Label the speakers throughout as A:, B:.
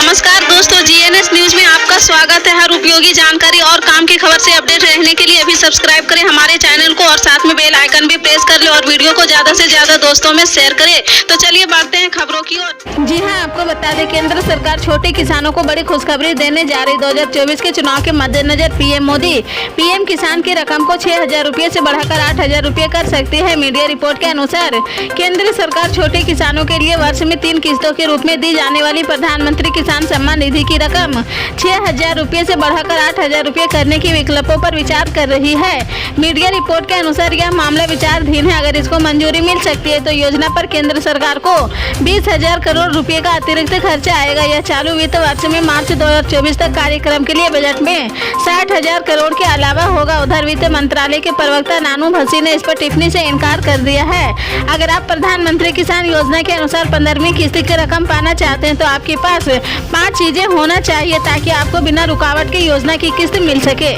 A: नमस्कार दोस्तों, GNS news में आपका स्वागत है। हर उपयोगी जानकारी और काम की खबर से अपडेट रहने के लिए अभी सब्सक्राइब करें हमारे चैनल को और साथ में बेल आइकन भी प्रेस कर ले और वीडियो को ज्यादा से ज्यादा दोस्तों में शेयर करें। तो चलिए बढ़ते हैं खबरों की ओर।
B: जी हां, आपको बता दें केंद्र सरकार छोटे किसानों को बड़ी खुशखबरी देने जा रही। 2024 के चुनाव के मद्देनजर पीएम मोदी पीएम किसान की रकम को 6,000 रुपये से बढ़ाकर 8,000 रुपये कर सकती है। मीडिया रिपोर्ट के अनुसार केंद्र सरकार छोटे किसानों के लिए वर्ष में 3 किस्तों के रूप में दी जाने वाली प्रधानमंत्री किसान सम्मान निधि की रकम 6,000 रुपये से बढ़ाकर 8,000 रुपये करने की विकल्पों पर विचार कर रही है। मीडिया रिपोर्ट के अनुसार यह मामला विचाराधीन है। अगर इसको मंजूरी मिल सकती है तो योजना पर केंद्र सरकार को 20,000 करोड़ रुपए का अतिरिक्त खर्चा आएगा। यह चालू वित्त वर्ष में मार्च 2024 तक कार्यक्रम के लिए बजट में 60,000 करोड़ के अलावा होगा। उधर वित्त मंत्रालय के प्रवक्ता नानू भसी ने इस पर टिप्पणी से इनकार कर दिया है। अगर आप प्रधानमंत्री किसान योजना के अनुसार 15वीं किस्त की रकम पाना चाहते हैं तो आपके पास 5 चीजें होना चाहिए ताकि आपको बिना रुकावट के योजना की किस्त मिल सके।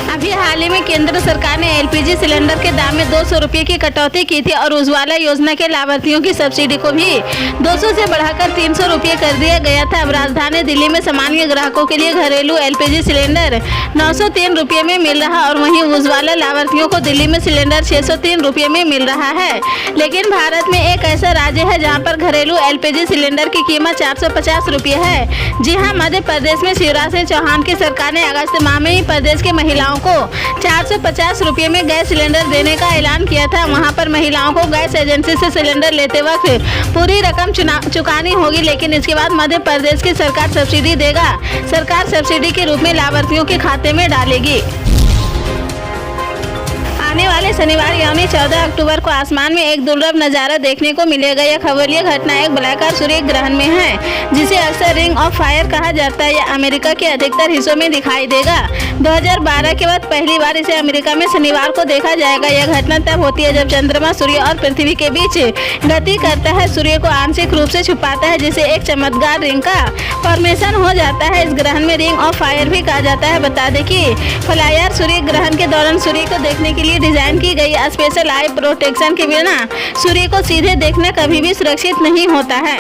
B: अभी हाल ही में केंद्र सरकार ने एलपीजी सिलेंडर के दाम में 200 रुपये की कटौती की थी और उज्ज्वला योजना के लाभार्थियों की सब्सिडी को भी 200 से बढ़ाकर 300 रुपये कर दिया गया था। अब राजधानी दिल्ली में सामान्य ग्राहकों के लिए घरेलू एलपीजी सिलेंडर 903 रुपये में मिल रहा और वहीं उज्ज्वला लाभार्थियों को दिल्ली में सिलेंडर 603 रुपये में मिल रहा है। लेकिन भारत में एक ऐसा राज्य है जहाँ पर घरेलू एलपीजी सिलेंडर की कीमत 450 रुपये है। जी हाँ, मध्य प्रदेश में शिवराज सिंह चौहान की सरकार ने अगस्त माह में ही प्रदेश के महिलाओं को 450 रुपये में गैस सिलेंडर देने का ऐलान किया था। वहां पर महिलाओं को गैस एजेंसी से सिलेंडर लेते वक्त पूरी रकम चुकानी होगी, लेकिन इसके बाद मध्य प्रदेश की सरकार सब्सिडी देगा। सरकार सब्सिडी के रूप में लाभार्थियों के खाते में डालेगी। आने वाले शनिवार यानी 14 अक्टूबर को आसमान में एक दुर्लभ नज़ारा देखने को मिलेगा। यह खगोलीय घटना एक गोलाकार सूर्य ग्रहण में है जिसे अक्सर रिंग ऑफ फायर कहा जाता है। यह अमेरिका के अधिकतर हिस्सों में दिखाई देगा। 2012 के बाद पहली बार इसे अमेरिका में शनिवार को देखा जाएगा। यह घटना तब होती है जब चंद्रमा सूर्य और पृथ्वी के बीच गति करता है, सूर्य को आंशिक रूप से छुपाता है, जिसे एक चमकदार रिंग का फॉर्मेशन हो जाता है। इस ग्रहण में रिंग ऑफ फायर भी कहा जाता है। बता दें कि फ्लायर सूर्य ग्रहण के दौरान सूर्य को देखने के लिए डिजाइन की गई स्पेशल आई प्रोटेक्शन के बिना सूर्य को सीधे देखना कभी भी सुरक्षित नहीं होता है।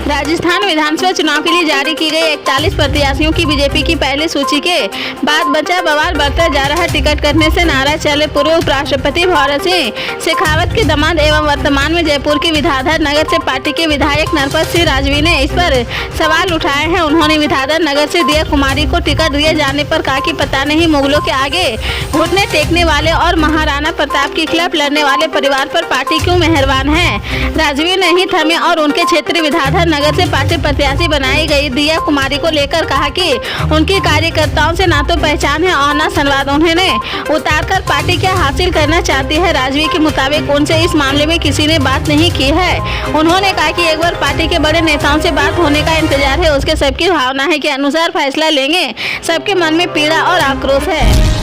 B: राजस्थान विधानसभा चुनाव के लिए जारी की गई 41 प्रत्याशियों की बीजेपी की पहली सूची के बाद बचा बवाल बढ़ता जा रहा। टिकट कटने से नाराज चले पूर्व उपराष्ट्रपति भगत सिंह शेखावत के दामाद एवं वर्तमान में जयपुर के विद्याधर नगर से पार्टी के विधायक नरपत सिंह राजवी ने इस पर सवाल उठाए हैं। उन्होंने विद्याधर नगर से दिया कुमारी को टिकट दिए जाने पर कहा कि पता नहीं मुगलों के आगे घुटने टेकने वाले और महाराणा प्रताप के खिलाफ लड़ने वाले परिवार पर पार्टी क्यों मेहरबान है। राजवी नहीं थमे और उनके क्षेत्र विद्याधर नगर से पार्टी प्रत्याशी बनाई गई दिया कुमारी को लेकर कहा कि उनके कार्यकर्ताओं से ना तो पहचान है और ना संवाद उन्होंने उतारकर पार्टी क्या हासिल करना चाहती है। राजवी के मुताबिक उनसे इस मामले में किसी ने बात नहीं की है। उन्होंने कहा कि एक बार पार्टी के बड़े नेताओं से बात होने का इंतजार है, उसके सबकी भावना है के अनुसार फैसला लेंगे। सबके मन में पीड़ा और आक्रोश है।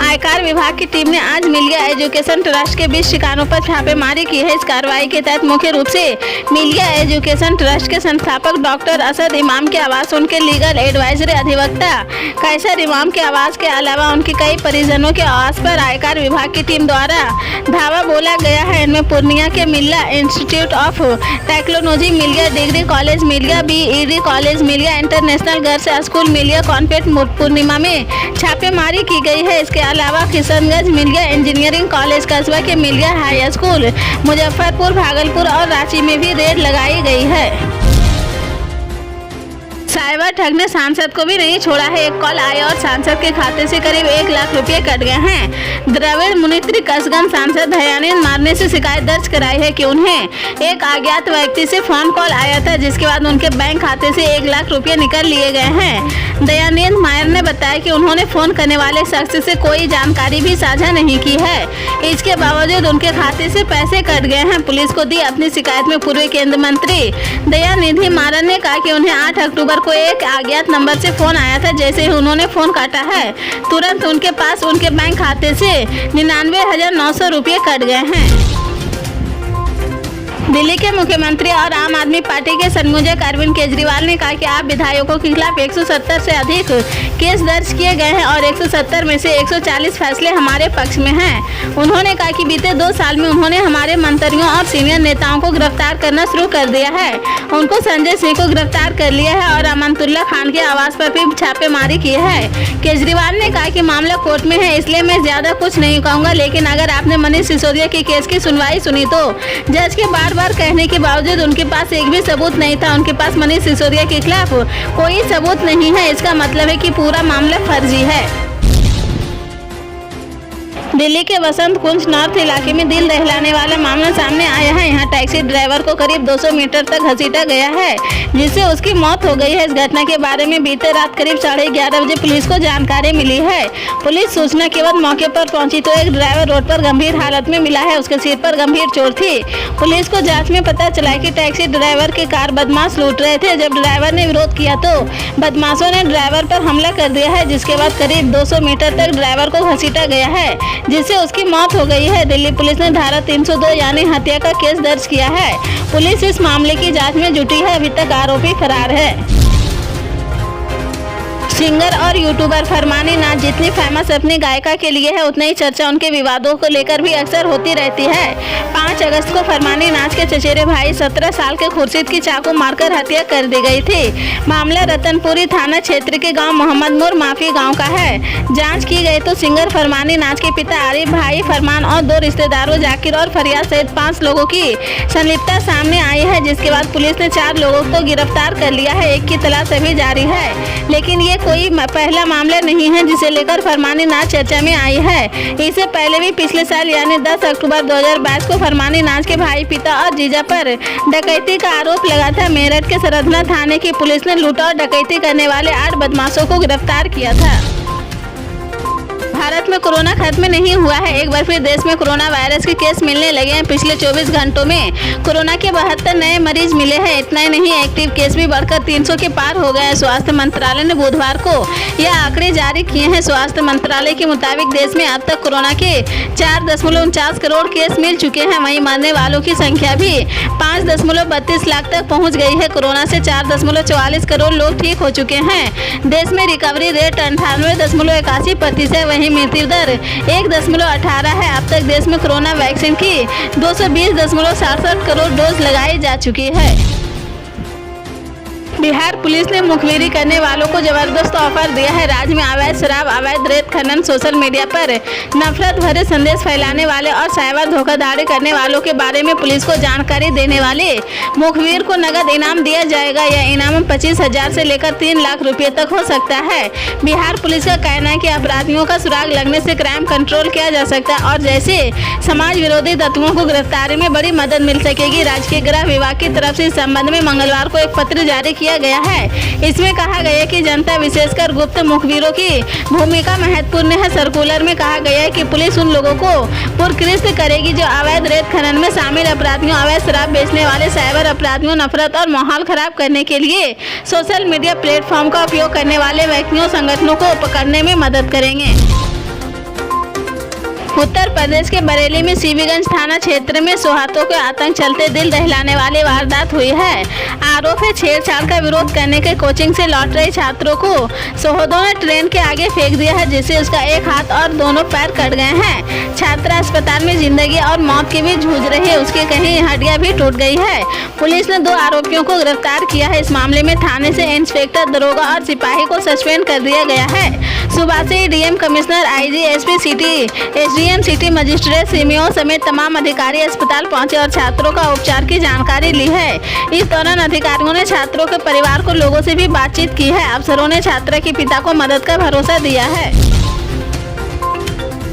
B: आयकर विभाग की टीम ने आज मिलिया एजुकेशन ट्रस्ट के 20 ठिकानों पर छापेमारी की है। इस कार्रवाई के तहत मुख्य रूप से मिलिया एजुकेशन ट्रस्ट के संस्थापक डॉक्टर असद इमाम के आवास, उनके लीगल एडवाइजरी अधिवक्ता कैसर इमाम के आवास के अलावा उनके कई परिजनों के आवास पर आयकर विभाग की टीम द्वारा धावा बोला गया है। इनमें पूर्णिया के मिलिया इंस्टीट्यूट ऑफ टेक्नोलॉजी, मिलिया डिग्री कॉलेज, मिलिया बीईडी कॉलेज, मिलिया इंटरनेशनल गर्ल्स स्कूल, मिलिया कॉन्वेंट पूर्णिमा में छापेमारी की गई है। इसके अलावा किशनगंज मिलिया इंजीनियरिंग कॉलेज, कस्बा के मिलिया हाई स्कूल, मुजफ्फरपुर, भागलपुर और रांची में भी रेड लगाई गई है। साइबर ठग ने सांसद को भी नहीं छोड़ा है। एक कॉल आई और सांसद के खाते से करीब 1 लाख रुपए कट गए हैं। द्रविड़ मुनित्र कसगंज सांसद दयानंद मारने से शिकायत दर्ज कराई है कि उन्हें एक अज्ञात व्यक्ति से फोन कॉल आया था जिसके बाद उनके बैंक खाते से 1 लाख रुपए निकाल लिए गए हैं। दयानंद मायर ने बताया कि उन्होंने फोन करने वाले शख्स से कोई जानकारी भी साझा नहीं की है। इसके बावजूद उनके खाते से पैसे कट गए हैं। पुलिस को दी अपनी शिकायत में पूर्व केंद्रीय मंत्री दयानिधि मारन ने कहा कि उन्हें 8 अक्टूबर को एक अज्ञात नंबर से फोन आया था। जैसे ही उन्होंने फोन काटा है तुरंत उनके पास उनके बैंक खाते से 99,900 रुपये कट गए हैं। दिल्ली के मुख्यमंत्री और आम आदमी पार्टी के संयोजक अरविंद केजरीवाल ने कहा कि आप विधायकों के खिलाफ 170 से अधिक केस दर्ज किए गए हैं और 170 में से 140 फैसले हमारे पक्ष में हैं। उन्होंने कहा कि बीते 2 साल में उन्होंने हमारे मंत्रियों और सीनियर नेताओं को गिरफ्तार करना शुरू कर दिया है। उनको संजय सिंह को गिरफ्तार कर लिया है और अमानतुल्लाह खान के आवास पर भी छापेमारी की है। केजरीवाल ने कहा कि मामला कोर्ट में है, इसलिए मैं ज्यादा कुछ नहीं कहूँगा, लेकिन अगर आपने मनीष सिसोदिया के केस की सुनवाई सुनी तो जज के बार कहने के बावजूद उनके पास एक भी सबूत नहीं था। उनके पास मनीष सिसोदिया के खिलाफ कोई सबूत नहीं है, इसका मतलब है कि पूरा मामला फर्जी है। दिल्ली के वसंत कुंज नॉर्थ इलाके में दिल दहलाने वाला मामला सामने आया है। यहाँ टैक्सी ड्राइवर को करीब 200 मीटर तक घसीटा गया है, जिससे उसकी मौत हो गई है। इस घटना के बारे में बीते रात करीब 11:30 बजे पुलिस को जानकारी मिली है। पुलिस सूचना के बाद मौके पर पहुंची तो एक ड्राइवर रोड पर गंभीर हालत में मिला है। उसके सिर पर गंभीर चोट थी। पुलिस को जाँच में पता चला कि टैक्सी ड्राइवर के कार बदमाश लूट रहे थे। जब ड्राइवर ने विरोध किया तो बदमाशों ने ड्राइवर पर हमला कर दिया है, जिसके बाद करीब 200 मीटर तक ड्राइवर को घसीटा गया है, जिससे उसकी मौत हो गई है। दिल्ली पुलिस ने धारा 302 यानी हत्या का केस दर्ज किया है। पुलिस इस मामले की जांच में जुटी है। अभी तक आरोपी फरार है। सिंगर और यूट्यूबर फरमानी नाज जितनी फेमस अपनी गायिका के लिए है, उतनी ही चर्चा उनके विवादों को लेकर भी अक्सर होती रहती है। 5 अगस्त को फरमानी नाज के चचेरे भाई 17 साल के खुर्शीद की चाकू मारकर हत्या कर दी गई थी। मामला रतनपुरी थाना क्षेत्र के गांव मोहम्मदपुर माफी गांव का है। जांच की गई तो सिंगर फरमानी नाज के पिता आरिफ भाई फरमान और 2 रिश्तेदारों जाकिर और फरियाद सहित 5 लोगों की संलिप्तता सामने आई है, जिसके बाद पुलिस ने 4 लोगों को गिरफ्तार कर लिया है। एक की तलाश अभी जारी है, लेकिन ये कोई पहला मामला नहीं है जिसे लेकर फरमानी नाज चर्चा में आई है। इससे पहले भी पिछले साल यानी 10 अक्टूबर 2022 को फरमानी नाज के भाई, पिता और जीजा पर डकैती का आरोप लगा था। मेरठ के सरधना थाने की पुलिस ने लूट और डकैती करने वाले 8 बदमाशों को गिरफ्तार किया था। भारत में कोरोना खत्म नहीं हुआ है। एक बार फिर देश में कोरोना वायरस के केस मिलने लगे हैं। पिछले 24 घंटों में कोरोना के 72 नए मरीज मिले हैं। इतना ही नहीं, एक्टिव केस भी बढ़कर 300 के पार हो गए हैं। स्वास्थ्य मंत्रालय ने बुधवार को यह आंकड़े जारी किए हैं। स्वास्थ्य मंत्रालय के मुताबिक देश में अब तक कोरोना के 4.49 करोड़ केस मिल चुके हैं। वहीं मरने वालों की संख्या भी 5.32 लाख तक पहुँच गई है। कोरोना से 4.44 करोड़ लोग ठीक हो चुके हैं। देश में रिकवरी रेट 98.81%। वहीं मृत्यु दर 1.18 है। अब तक देश में कोरोना वैक्सीन की 220.67 करोड़ डोज लगाई जा चुकी है। बिहार पुलिस ने मुखबिरी करने वालों को जबरदस्त ऑफर दिया है। राज्य में अवैध शराब, अवैध रेत खनन, सोशल मीडिया पर नफरत भरे संदेश फैलाने वाले और साइबर धोखाधड़ी करने वालों के बारे में पुलिस को जानकारी देने वाले मुखबिर को नगद इनाम दिया जाएगा। यह इनाम 25,000 से लेकर 3 लाख रुपये तक हो सकता है। बिहार पुलिस का कहना है कि अपराधियों का सुराग लगने से क्राइम कंट्रोल किया जा सकता है और जैसे समाज विरोधी तत्वों को गिरफ्तारी में बड़ी मदद मिल सकेगी। राज्य के गृह विभाग की तरफ से इस संबंध में मंगलवार को एक पत्र जारी किया गया है। इसमें कहा गया है कि जनता विशेषकर गुप्त मुखबिरों की भूमिका महत्वपूर्ण है। सर्कुलर में कहा गया है कि पुलिस उन लोगों को पुरस्कृत करेगी जो अवैध रेत खनन में शामिल अपराधियों, अवैध शराब बेचने वाले, साइबर अपराधियों, नफरत और माहौल खराब करने के लिए सोशल मीडिया प्लेटफॉर्म का उपयोग करने वाले व्यक्तियों, संगठनों को पकड़ने में मदद करेंगे। उत्तर प्रदेश के बरेली में सीबीगंज थाना क्षेत्र में सोहातों के आतंक चलते दिल दहलाने वाली वारदात हुई है। आरोप है छेड़छाड़ का विरोध करने के कोचिंग से लौट रहे छात्रों को सोहदों ने ट्रेन के आगे फेंक दिया है, जिससे उसका एक हाथ और दोनों पैर कट गए हैं। छात्रा अस्पताल में जिंदगी और मौत के बीच जूझ रही है। उसकी कहीं हड्डियां भी टूट गई है। पुलिस ने 2 आरोपियों को गिरफ्तार किया है। इस मामले में थाने से इंस्पेक्टर, दरोगा और सिपाही को सस्पेंड कर दिया गया है। सुबह से DM commissioner, IG, SP city, SDM city magistrate, CMO समेत तमाम अधिकारी अस्पताल पहुंचे और छात्रों का उपचार की जानकारी ली है। इस दौरान अधिकारियों ने छात्रों के परिवार को लोगों से भी बातचीत की है। अफसरों ने छात्रा के पिता को मदद का भरोसा दिया है।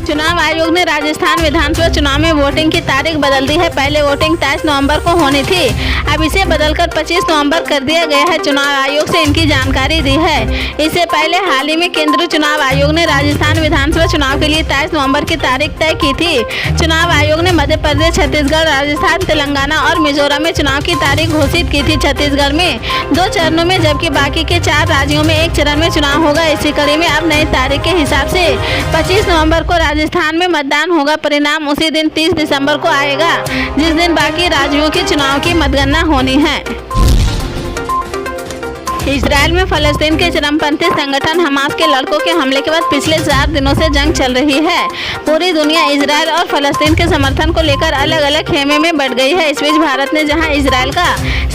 B: चुनाव आयोग ने राजस्थान विधानसभा चुनाव में वोटिंग की तारीख बदल दी है। पहले वोटिंग 23 नवंबर को होनी थी, अब इसे बदलकर 25 नवंबर कर दिया गया है। चुनाव आयोग से इनकी जानकारी दी है। इससे पहले हाल ही में केंद्रीय चुनाव आयोग ने राजस्थान विधानसभा चुनाव के लिए 23 नवंबर की तारीख तय की थी। चुनाव आयोग ने मध्य प्रदेश, छत्तीसगढ़, राजस्थान, तेलंगाना और मिजोरम में चुनाव की तारीख घोषित की थी। छत्तीसगढ़ में 2 चरणों में जबकि बाकी के 4 राज्यों में 1 चरण में चुनाव होगा। इसी कड़ी में अब नई तारीख के हिसाब से 25 नवम्बर को राजस्थान में मतदान होगा, परिणाम उसी दिन 30 दिसंबर को आएगा, जिस दिन बाकी राज्यों के चुनाव की मतगणना होनी है। इजराइल में फलस्तीन के चरमपंथी संगठन हमास के लड़कों के हमले के बाद पिछले 4 दिनों से जंग चल रही है। पूरी दुनिया इजराइल और फलस्तीन के समर्थन को लेकर अलग अलग खेमे में बढ़ गई है। इस बीच भारत ने जहां इजराइल का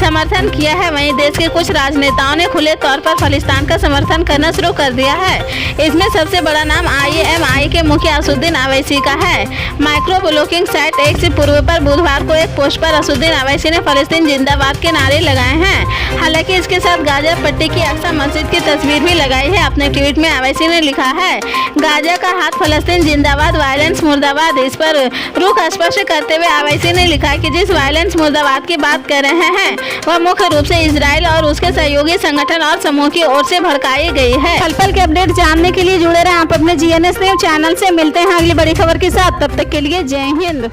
B: समर्थन किया है, वहीं देश के कुछ राजनेताओं ने खुले तौर पर खालिस्तान का समर्थन करना शुरू कर दिया है। इसमें सबसे बड़ा नाम IMI के मुखिया असदुद्दीन अवैसी का है। माइक्रो ब्लॉगिंग साइट एक्स पूर्व पर बुधवार को एक पोस्ट पर असदुद्दीन अवैसी ने फलस्तीन जिंदाबाद के नारे लगाए हैं। हालांकि इसके साथ गाजा पट्टी की अक्सा मस्जिद की तस्वीर भी लगाई है। अपने ट्वीट में अवैसी ने लिखा है, गाजा का हाथ फलस्तीन जिंदाबाद, वायलेंस मुर्दाबाद। इस पर रुख स्पष्ट करते हुए अवैसी ने लिखा कि जिस वायलेंस मुर्दाबाद की बात कर रहे हैं वह मुख्य रूप से इजराइल और उसके सहयोगी संगठन और समूह की ओर से भड़काई गई है।
C: पल पल के अपडेट जानने के लिए जुड़े रहें आप अपने GNS न्यूज चैनल से। मिलते हैं अगली बड़ी खबर के साथ, तब तक के लिए जय हिंद।